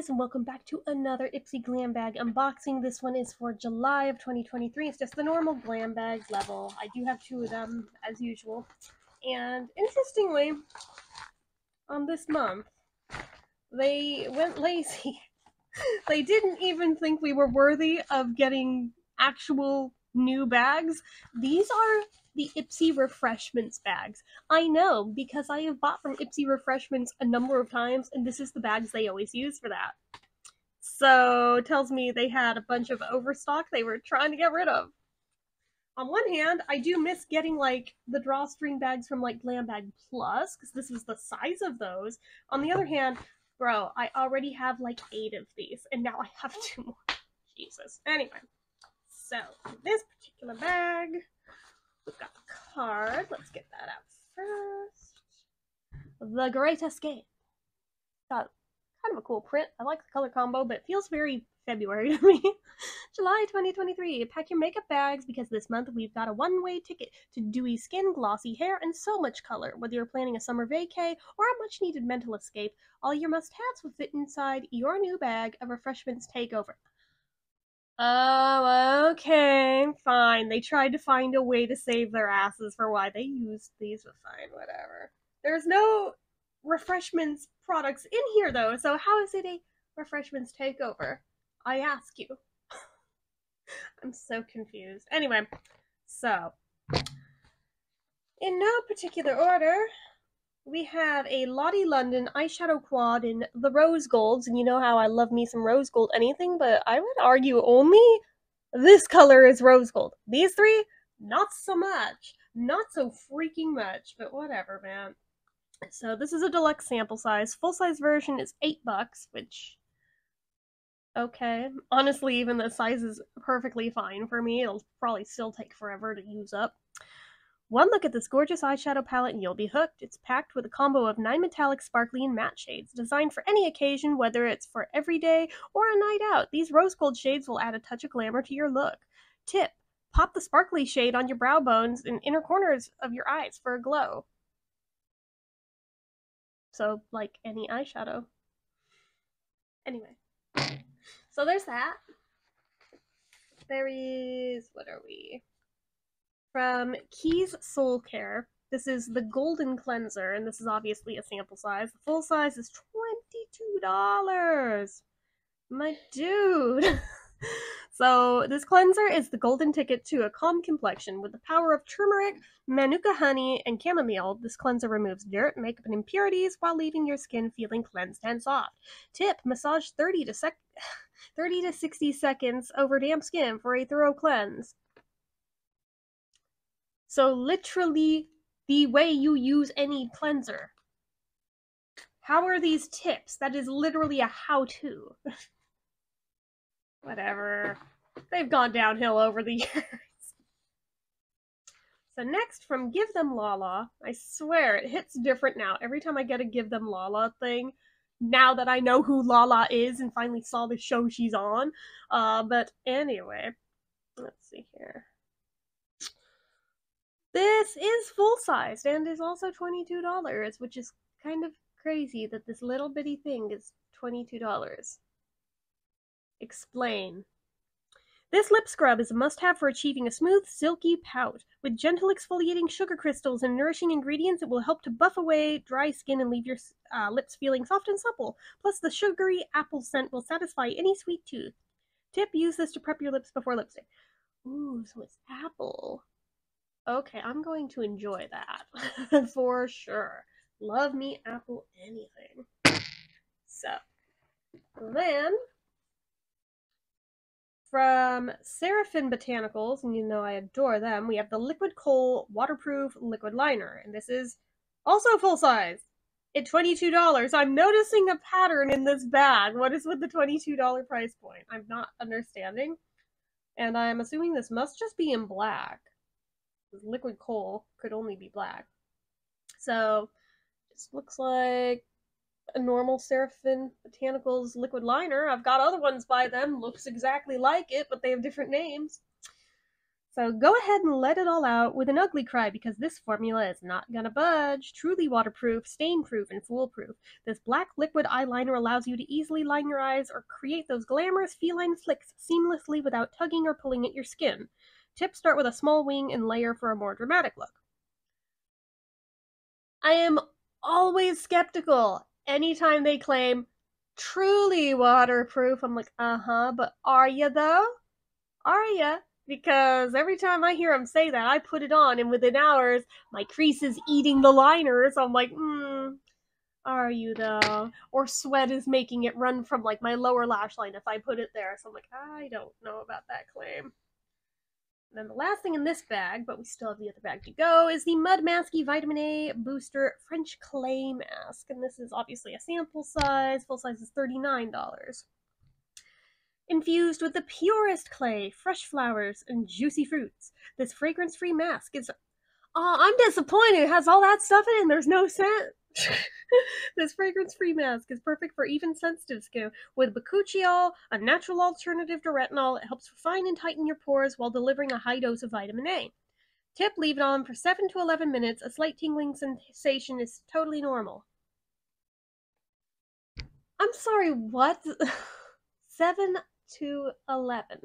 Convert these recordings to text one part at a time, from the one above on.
guys, and welcome back to another Ipsy Glam bag unboxing. This one is for July of 2023. It's just the normal glam bags level. I do have two of them, as usual. And interestingly, this month, they went lazy. They didn't even think we were worthy of getting actual new bags. These are the Ipsy Refreshments bags. I know, because I have bought from Ipsy Refreshments a number of times, and this is the bags they always use for that. So it tells me they had a bunch of overstock they were trying to get rid of. On one hand, I do miss getting like the drawstring bags from like Glam Bag Plus, because this was the size of those. On the other hand, bro, I already have like 8 of these, and now I have 2 more. Jesus. Anyway, so this particular bag, we've got the card. Let's get that out first. The Great Escape. Got kind of a cool print. I like the color combo, but it feels very February to me. July 2023. Pack your makeup bags because this month we've got a one-way ticket to dewy skin, glossy hair, and so much color. Whether you're planning a summer vacay or a much-needed mental escape, all your must-haves will fit inside your new bag of Refreshments Takeover. Oh, okay, fine. They tried to find a way to save their asses for why they used these, but fine, whatever. There's no Refreshments products in here, though, so how is it a Refreshments Takeover? I ask you. I'm so confused. Anyway, so, in no particular order, we have a Lottie London eyeshadow quad in the rose golds, and you know how I love me some rose gold anything, but I would argue only this color is rose gold. These three, not so much. Not so freaking much, but whatever, man. So this is a deluxe sample size. Full-size version is $8, which, okay. Honestly, even the size is perfectly fine for me. It'll probably still take forever to use up. One look at this gorgeous eyeshadow palette and you'll be hooked. It's packed with a combo of 9 metallic, sparkly, and matte shades, designed for any occasion, whether it's for every day or a night out. These rose gold shades will add a touch of glamour to your look. Tip: pop the sparkly shade on your brow bones and inner corners of your eyes for a glow. So, like any eyeshadow. Anyway. So there's that. There is, what are we? From Keys Soul Care. This is the Golden Cleanser, and this is obviously a sample size. The full size is $22. My dude. So this cleanser is the golden ticket to a calm complexion. With the power of turmeric, manuka honey, and chamomile, this cleanser removes dirt, makeup, and impurities while leaving your skin feeling cleansed and soft. Tip: massage 30 to 60 seconds over damp skin for a thorough cleanse. So literally the way you use any cleanser. How are these tips? That is literally a how-to. Whatever. They've gone downhill over the years. So next, from Give Them Lala. I swear, it hits different now. Every time I get a Give Them Lala thing, now that I know who Lala is and finally saw the show she's on. But anyway, let's see here. This is full-sized and is also $22, which is kind of crazy that this little bitty thing is $22. Explain. This lip scrub is a must-have for achieving a smooth, silky pout. With gentle exfoliating sugar crystals and nourishing ingredients, it will help to buff away dry skin and leave your lips feeling soft and supple. Plus, the sugary apple scent will satisfy any sweet tooth. Tip: use this to prep your lips before lipstick. Ooh, so it's apple. Okay, I'm going to enjoy that. For sure. Love me apple anything. So, then, from Seraphim Botanicals, and you know I adore them, we have the Liquid Kohl Waterproof Liquid Liner, and this is also full size at $22. I'm noticing a pattern in this bag. What is with the $22 price point? I'm not understanding, and I'm assuming this must just be in black. Liquid Kohl could only be black. So, this looks like a normal Seraphim Botanicals liquid liner. I've got other ones by them, looks exactly like it, but they have different names. So go ahead and let it all out with an ugly cry because this formula is not gonna budge. Truly waterproof, stain-proof, and foolproof. This black liquid eyeliner allows you to easily line your eyes or create those glamorous feline flicks seamlessly without tugging or pulling at your skin. Tips: start with a small wing and layer for a more dramatic look. I am always skeptical anytime they claim truly waterproof. I'm like, but are you though? Are you? Because every time I hear them say that, I put it on, and within hours, my crease is eating the liner. So I'm like, are you though? Or sweat is making it run from like my lower lash line if I put it there. So I'm like, I don't know about that claim. And then the last thing in this bag, but we still have the other bag to go, is the Mud Masky Vitamin A Booster French Clay Mask. And this is obviously a sample size. Full size is $39. Infused with the purest clay, fresh flowers, and juicy fruits, this fragrance-free mask is... Oh, I'm disappointed. It has all that stuff in it and there's no scent. This fragrance-free mask is perfect for even sensitive skin. With bakuchiol, a natural alternative to retinol, it helps refine and tighten your pores while delivering a high dose of vitamin A. Tip: leave it on for 7 to 11 minutes. A slight tingling sensation is totally normal. I'm sorry, what? 7 to 11.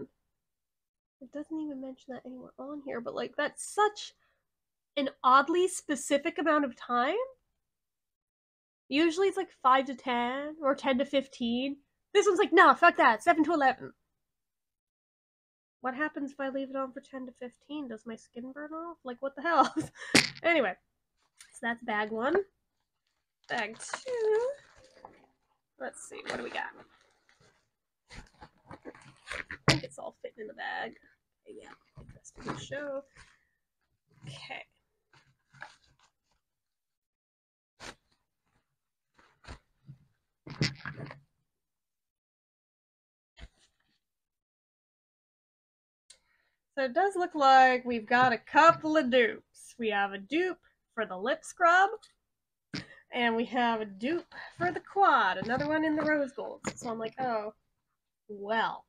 It doesn't even mention that anywhere on here, but like, that's such an oddly specific amount of time. Usually it's like 5 to 10 or 10 to 15. This one's like, nah, fuck that, 7 to 11. What happens if I leave it on for 10 to 15? Does my skin burn off? Like, what the hell? Anyway, so that's bag 1. Bag 2. Let's see, what do we got? I think it's all fitting in the bag. Okay, yeah, that's the good show. Okay. So it does look like we've got a couple of dupes. We have a dupe for the lip scrub, and we have a dupe for the quad, another one in the rose gold. So I'm like, oh, well.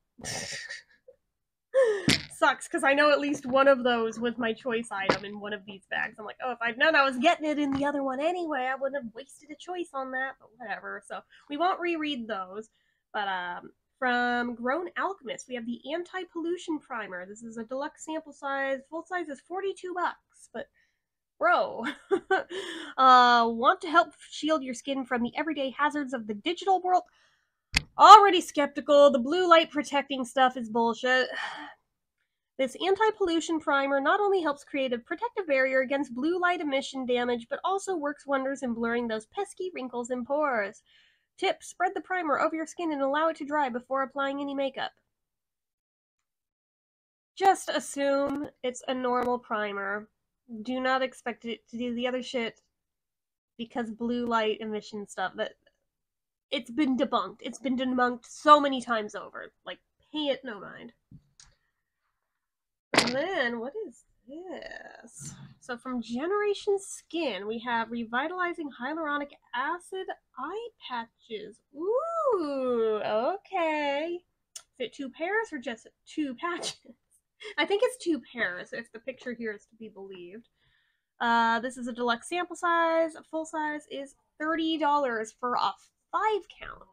Sucks, because I know at least one of those was my choice item in one of these bags. I'm like, oh, if I'd known I was getting it in the other one anyway, I wouldn't have wasted a choice on that, but whatever. So we won't reread those. But from Grown Alchemist, we have the Anti-Pollution Primer. This is a deluxe sample size. Full size is $42, but bro, want to help shield your skin from the everyday hazards of the digital world? Already skeptical. The blue light protecting stuff is bullshit. This anti-pollution primer not only helps create a protective barrier against blue light emission damage, but also works wonders in blurring those pesky wrinkles and pores. Tip: spread the primer over your skin and allow it to dry before applying any makeup. Just assume it's a normal primer. Do not expect it to do the other shit because blue light emission stuff. That it's been debunked. It's been debunked so many times over. Like, pay it no mind. And then, what is this? So from Generation Skin, we have Revitalizing Hyaluronic Acid Eye Patches. Ooh, okay. Is it 2 pairs or just 2 patches? I think it's 2 pairs, if the picture here is to be believed. This is a deluxe sample size. Full size is $30 for a 5 count.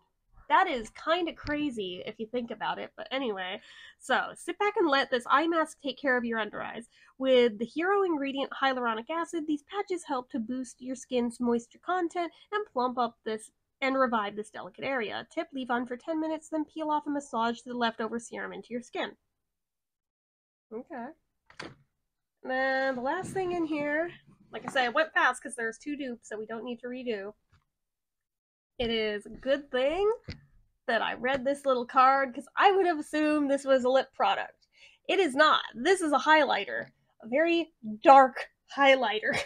That is kind of crazy if you think about it, but anyway. So, sit back and let this eye mask take care of your under eyes. With the hero ingredient hyaluronic acid, these patches help to boost your skin's moisture content and plump up this and revive this delicate area. Tip: leave on for 10 minutes, then peel off and massage the leftover serum into your skin. Okay. And then the last thing in here, like I said, I went fast because there's 2 dupes, so we don't need to redo. It is a good thing that I read this little card, because I would have assumed this was a lip product. It is not. This is a highlighter. A very dark highlighter.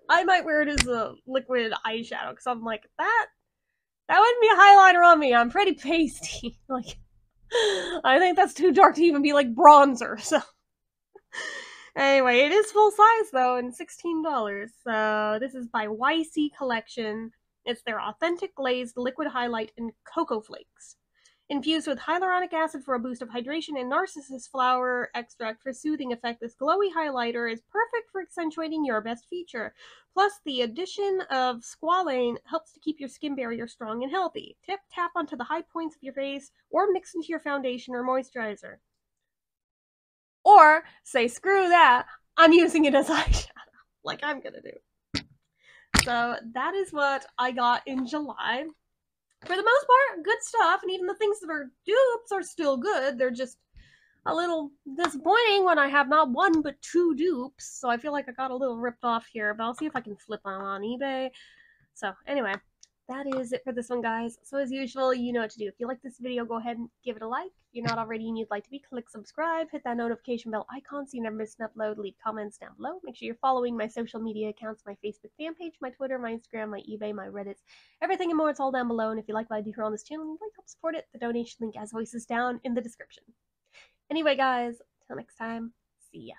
I might wear it as a liquid eyeshadow, because I'm like, that wouldn't be a highlighter on me. I'm pretty pasty. Like, I think that's too dark to even be like bronzer, so. Anyway, it is full size though, and $16. So this is by YC Collection. It's their authentic glazed liquid highlight in cocoa flakes. Infused with hyaluronic acid for a boost of hydration and narcissus flower extract for soothing effect, this glowy highlighter is perfect for accentuating your best feature. Plus, the addition of squalane helps to keep your skin barrier strong and healthy. Tap onto the high points of your face or mix into your foundation or moisturizer. Or say, screw that, I'm using it as eyeshadow, like I'm gonna do. So that is what I got in July. For the most part, good stuff, and even the things that are dupes are still good. They're just a little disappointing when I have not one but 2 dupes, so I feel like I got a little ripped off here, but I'll see if I can flip them on eBay. So anyway, that is it for this one, guys. So as usual, you know what to do. If you like this video, go ahead and give it a like. If you're not already and you'd like to be, click subscribe, hit that notification bell icon so you never miss an upload, leave comments down below. Make sure you're following my social media accounts, my Facebook fan page, my Twitter, my Instagram, my eBay, my Reddit, everything and more. It's all down below, and if you like what I do here on this channel and you'd like to help support it, the donation link as always is down in the description. Anyway, guys, till next time, see ya.